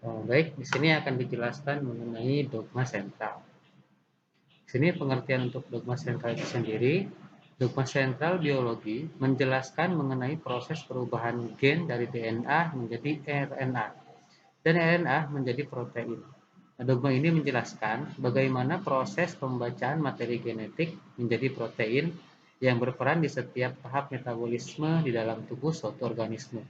Baik, di sini akan dijelaskan mengenai dogma sentral. Di sini pengertian untuk dogma sentral itu sendiri, dogma sentral biologi menjelaskan mengenai proses perubahan gen dari DNA menjadi RNA dan RNA menjadi protein. Nah, dogma ini menjelaskan bagaimana proses pembacaan materi genetik menjadi protein yang berperan di setiap tahap metabolisme di dalam tubuh suatu organisme.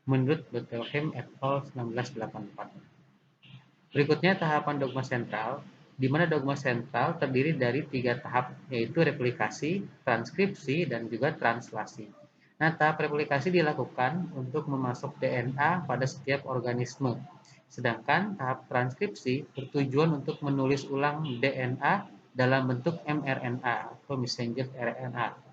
Menurut Bettelheim et al. 1984. Berikutnya tahapan dogma sentral, di mana dogma sentral terdiri dari 3 tahap, yaitu replikasi, transkripsi, dan juga translasi. Nah, tahap replikasi dilakukan untuk memasuk DNA pada setiap organisme. Sedangkan tahap transkripsi bertujuan untuk menulis ulang DNA dalam bentuk mRNA atau messenger RNA.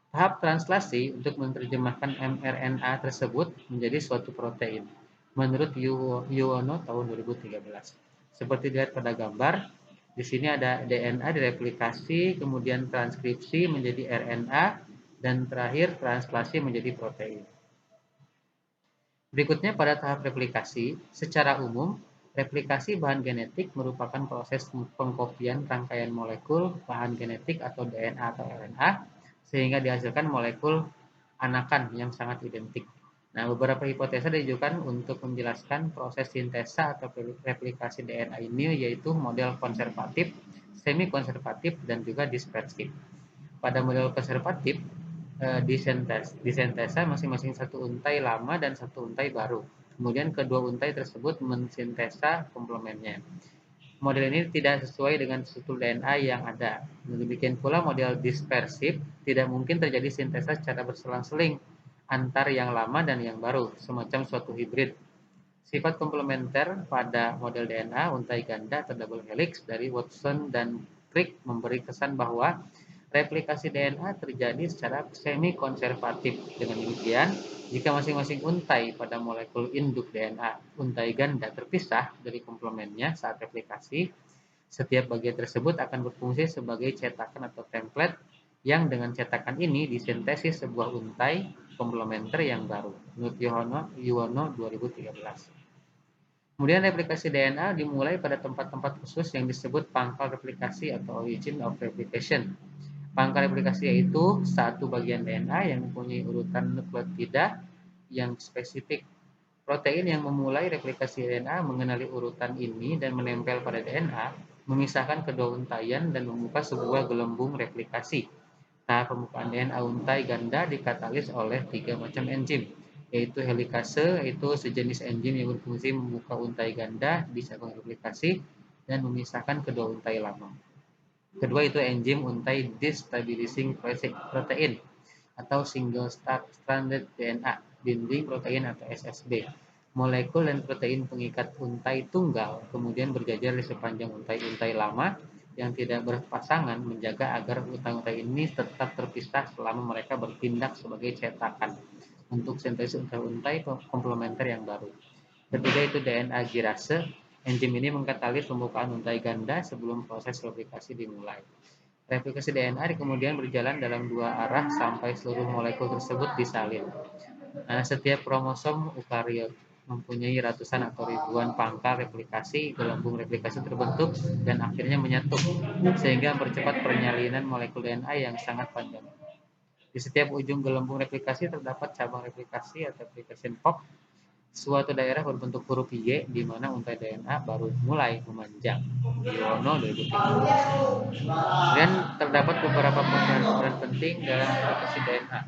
Tahap translasi untuk menerjemahkan mRNA tersebut menjadi suatu protein, menurut Yuwono tahun 2013. Seperti dilihat pada gambar, di sini ada DNA direplikasi, kemudian transkripsi menjadi RNA, dan terakhir translasi menjadi protein. Berikutnya pada tahap replikasi, secara umum, replikasi bahan genetik merupakan proses pengkopian rangkaian molekul bahan genetik atau DNA atau RNA sehingga dihasilkan molekul anakan yang sangat identik. Nah, beberapa hipotesa diajukan untuk menjelaskan proses sintesa atau replikasi DNA ini, yaitu model konservatif, semi konservatif, dan juga dispersif. Pada model konservatif, disentesa masing-masing satu untai lama dan satu untai baru. Kemudian kedua untai tersebut mensintesa komplemennya. Model ini tidak sesuai dengan struktur DNA yang ada. Demikian pula model dispersif, tidak mungkin terjadi sintesa secara berselang-seling antar yang lama dan yang baru, semacam suatu hibrid. Sifat komplementer pada model DNA untai ganda atau double helix dari Watson dan Crick memberi kesan bahwa replikasi DNA terjadi secara semi-konservatif. Dengan demikian, jika masing-masing untai pada molekul induk DNA untai ganda terpisah dari komplemennya saat replikasi, setiap bagian tersebut akan berfungsi sebagai cetakan atau template yang dengan cetakan ini disintesis sebuah untai komplementer yang baru. Menurut Yuwono 2013. Kemudian replikasi DNA dimulai pada tempat-tempat khusus yang disebut pangkal replikasi atau origin of replication. Pangkal replikasi yaitu satu bagian DNA yang mempunyai urutan nukleotida yang spesifik. Protein yang memulai replikasi DNA mengenali urutan ini dan menempel pada DNA, memisahkan kedua untaian dan membuka sebuah gelembung replikasi. Tahap pembukaan DNA untai ganda dikatalis oleh 3 macam enzim, yaitu helikase, yaitu sejenis enzim yang berfungsi membuka untai ganda di cabang replikasi dan memisahkan kedua untai lama. Kedua itu enzim untai destabilizing protein atau single stranded DNA, dinding protein atau SSB. Molekul dan protein pengikat untai tunggal kemudian berjajar di sepanjang untai-untai lama yang tidak berpasangan, menjaga agar untai-untai ini tetap terpisah selama mereka bertindak sebagai cetakan untuk sintesis untai-untai komplementer yang baru. Ketiga itu DNA girase. Enzim ini mengkatalis pembukaan untai ganda sebelum proses replikasi dimulai. Replikasi DNA kemudian berjalan dalam dua arah sampai seluruh molekul tersebut disalin. Nah, setiap kromosom eukariot mempunyai ratusan atau ribuan pangkal replikasi, gelembung replikasi terbentuk dan akhirnya menyatu, sehingga mempercepat penyalinan molekul DNA yang sangat panjang. Di setiap ujung gelembung replikasi terdapat cabang replikasi atau replication fork, suatu daerah berbentuk huruf Y di mana untai DNA baru mulai memanjang. Yuwono 2013. Kemudian terdapat beberapa peran penting dalam replikasi DNA.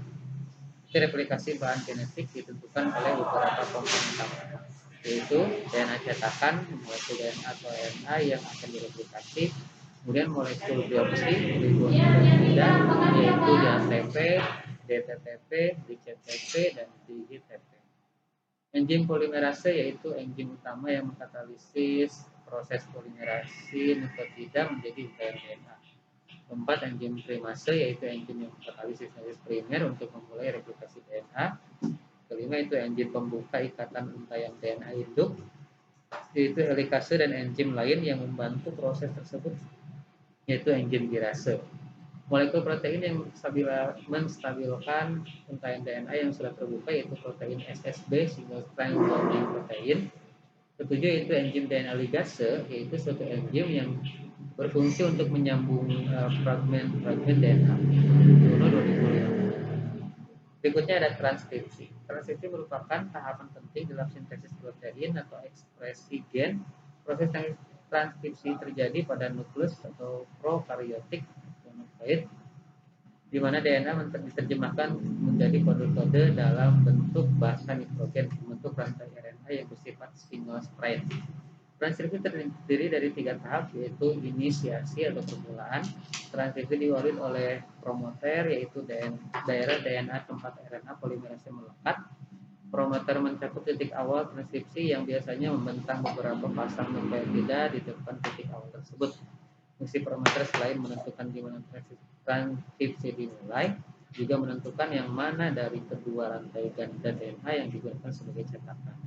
Replikasi bahan genetik ditentukan oleh beberapa komponen utama, yaitu DNA cetakan, molekul DNA atau RNA yang akan direplikasi, kemudian molekul biopsi, ribonukleotida, yaitu di ATP, DTTP, DCTP, dan DITP. Enzim polimerase yaitu enzim utama yang mengkatalisis proses polimerasi nukleotida menjadi untayan DNA. Keempat, enzim primase yaitu enzim yang mengkatalisis sintesis primer untuk memulai replikasi DNA. Kelima itu enzim pembuka ikatan untaian DNA induk, yaitu helikase dan enzim lain yang membantu proses tersebut, yaitu enzim girase. Molekul protein yang menstabilkan untaian DNA yang sudah terbuka yaitu protein SSB, single strand binding protein. Ketujuh yaitu enzim DNA ligase, yaitu suatu enzim yang berfungsi untuk menyambung fragmen-fragmen DNA. Juno 2005. Berikutnya ada transkripsi. Transkripsi merupakan tahapan penting dalam sintesis protein atau ekspresi gen. Proses transkripsi terjadi pada nukleus atau prokaryotik nukleid, di mana DNA diterjemahkan menjadi kode-kode dalam bentuk bahasa nitrogen membentuk rantai RNA yang bersifat single strand. Transkripsi terdiri dari 3 tahap, yaitu inisiasi atau permulaan. Transkripsi diawali oleh promoter, yaitu daerah DNA tempat RNA polimerase melekat. Promoter mencakup titik awal transkripsi yang biasanya membentang beberapa pasang nukleotida di depan titik awal tersebut. Fungsi promoter selain menentukan di mana transkripsi dimulai, juga menentukan yang mana dari kedua rantai ganda DNA yang digunakan sebagai cetakan.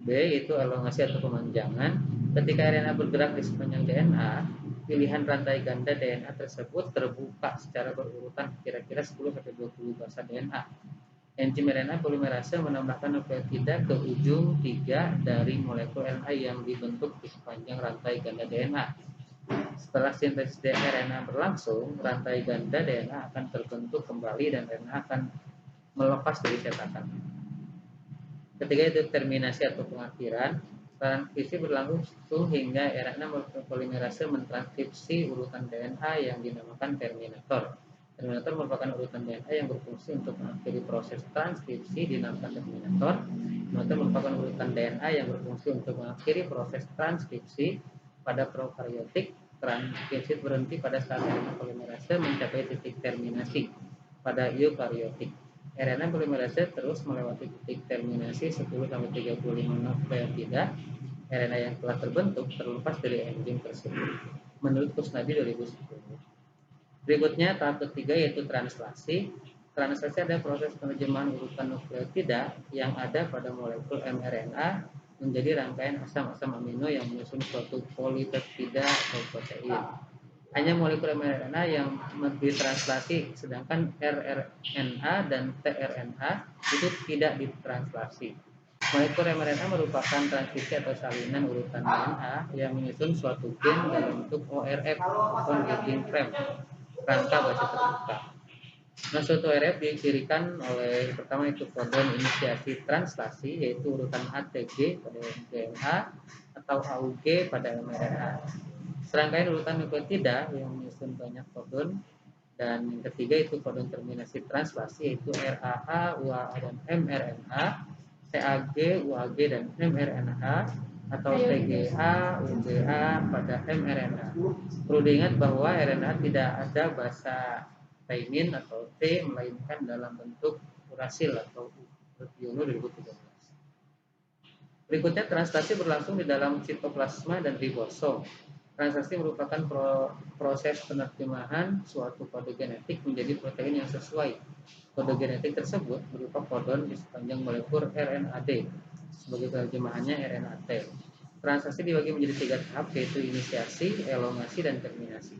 B yaitu elongasi atau pemanjangan. Ketika RNA bergerak di sepanjang DNA, pilihan rantai ganda DNA tersebut terbuka secara berurutan kira-kira 10-20 basa DNA. Enzim RNA polimerase menambahkan nukleotida ke ujung 3 dari molekul RNA yang dibentuk di sepanjang rantai ganda DNA. Setelah sintesis RNA berlangsung, rantai ganda DNA akan terbentuk kembali dan RNA akan melepas dari cetakan. Ketiga itu terminasi atau pengakhiran. Transkripsi berlangsung hingga RNA polimerase mentranskripsi urutan DNA yang dinamakan terminator. Terminator merupakan urutan DNA yang berfungsi untuk mengakhiri proses transkripsi dinamakan terminator. Terminator merupakan urutan DNA yang berfungsi untuk mengakhiri proses transkripsi pada prokaryotik. Transkripsi berhenti pada saat RNA polimerase mencapai titik terminasi pada eukaryotik. RNA polimerase terus melewati titik terminasi 10-35 nukleotida RNA yang telah terbentuk terlepas dari enzim tersebut, menurut Kusnadi 2010. Berikutnya tahap ketiga yaitu translasi. Translasi adalah proses penerjemahan urutan nukleotida yang ada pada molekul mRNA menjadi rangkaian asam-asam amino yang menyusun suatu polipeptida atau protein. Hanya molekul mRNA yang ditranslasi, sedangkan rRNA dan tRNA itu tidak ditranslasi. Molekul mRNA merupakan transkripsi atau salinan urutan DNA yang menyusun suatu gen dalam bentuk ORF atau reading frame, rangka baca terbuka. Nah, suatu ORF dicirikan oleh pertama itu kodon inisiasi translasi, yaitu urutan ATG pada DNA atau AUG pada mRNA. Serangkaian urutan nukleotida yang menyusun banyak kodon, dan yang ketiga itu kodon terminasi translasi, yaitu RAA, UAA, dan mRNA, CAG, UAG, dan mRNA, atau TGA, UGA pada mRNA. Perlu diingat bahwa RNA tidak ada basa thymine atau T, melainkan dalam bentuk urasil atau Yono 2013. Berikutnya translasi berlangsung di dalam sitoplasma dan ribosom. Translasi merupakan proses penerjemahan suatu kode genetik menjadi protein yang sesuai. Kode genetik tersebut berupa kodon di sepanjang molekul RNAD. Sebagai terjemahannya RNAT. Translasi dibagi menjadi 3 tahap, yaitu inisiasi, elongasi, dan terminasi.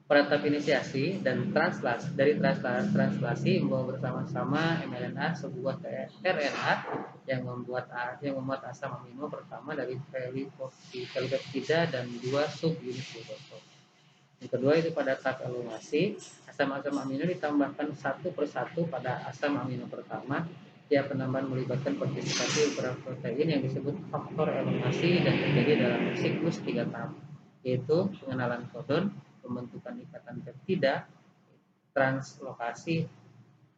Pada tahap inisiasi dan translasi membawa bersama-sama mRNA sebuah RNA yang memuat asam amino pertama dari polipeptida dan 2 subunit glukosol. Yang kedua itu pada tahap elongasi, asam-asam amino ditambahkan satu persatu pada asam amino pertama. Tiap penambahan melibatkan partisipasi ukuran protein yang disebut faktor elongasi dan terjadi dalam siklus 3 tahap, yaitu pengenalan kodon, pembentukan ikatan peptida, translokasi.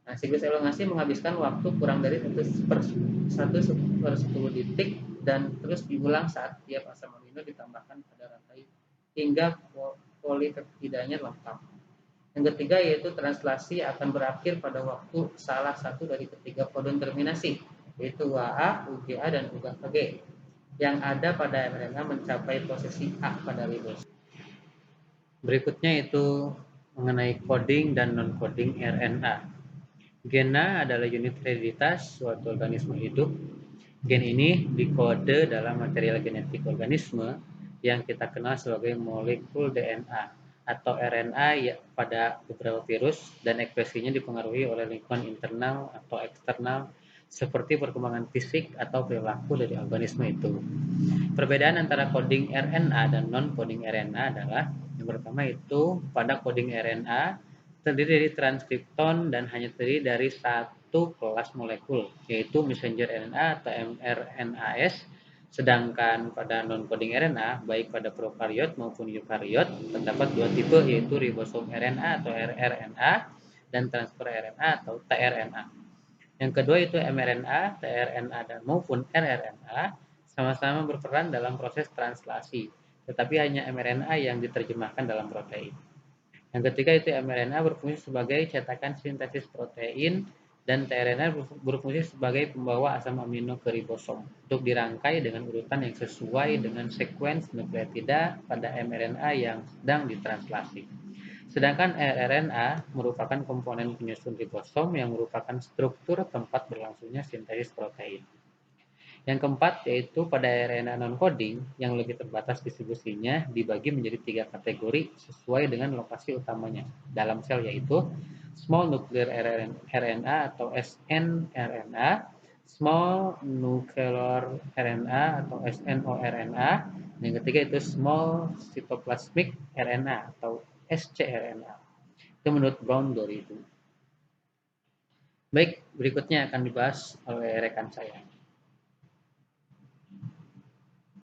Nah, siklus elongasi menghabiskan waktu kurang dari 1/10 detik dan terus diulang saat tiap asam amino ditambahkan pada rantai hingga polipeptidanya lengkap. Yang ketiga yaitu translasi akan berakhir pada waktu salah satu dari ketiga kodon terminasi, yaitu UAA, UGA, dan UGA yang ada pada mRNA mencapai posisi A pada ribosom. Berikutnya itu mengenai coding dan non-coding RNA. Gena adalah unit hereditas suatu organisme hidup. Gen ini dikode dalam material genetik organisme yang kita kenal sebagai molekul DNA atau RNA pada beberapa virus, dan ekspresinya dipengaruhi oleh lingkungan internal atau eksternal seperti perkembangan fisik atau perilaku dari organisme itu. Perbedaan antara coding RNA dan non-coding RNA adalah yang pertama itu pada coding RNA terdiri dari transkripton dan hanya terdiri dari satu kelas molekul, yaitu messenger RNA atau mRNAs. Sedangkan pada non-coding RNA, baik pada prokariot maupun eukariot, terdapat dua tipe, yaitu ribosom RNA atau rRNA dan transfer RNA atau tRNA. Yang kedua itu mRNA, tRNA dan maupun rRNA sama-sama berperan dalam proses translasi, tetapi hanya mRNA yang diterjemahkan dalam protein. Yang ketiga itu mRNA berfungsi sebagai cetakan sintesis protein dan tRNA berfungsi sebagai pembawa asam amino ke ribosom untuk dirangkai dengan urutan yang sesuai dengan sekuens nukleotida pada mRNA yang sedang ditranslasi. Sedangkan rRNA merupakan komponen penyusun ribosom yang merupakan struktur tempat berlangsungnya sintesis protein. Yang keempat yaitu pada RNA non-coding yang lebih terbatas distribusinya dibagi menjadi tiga kategori sesuai dengan lokasi utamanya dalam sel, yaitu small nuclear RNA atau snRNA, small nuclear RNA atau snORNA, yang ketiga itu small cytoplasmic RNA atau scRNA. Itu menurut Brown 2000. Baik, berikutnya akan dibahas oleh rekan saya.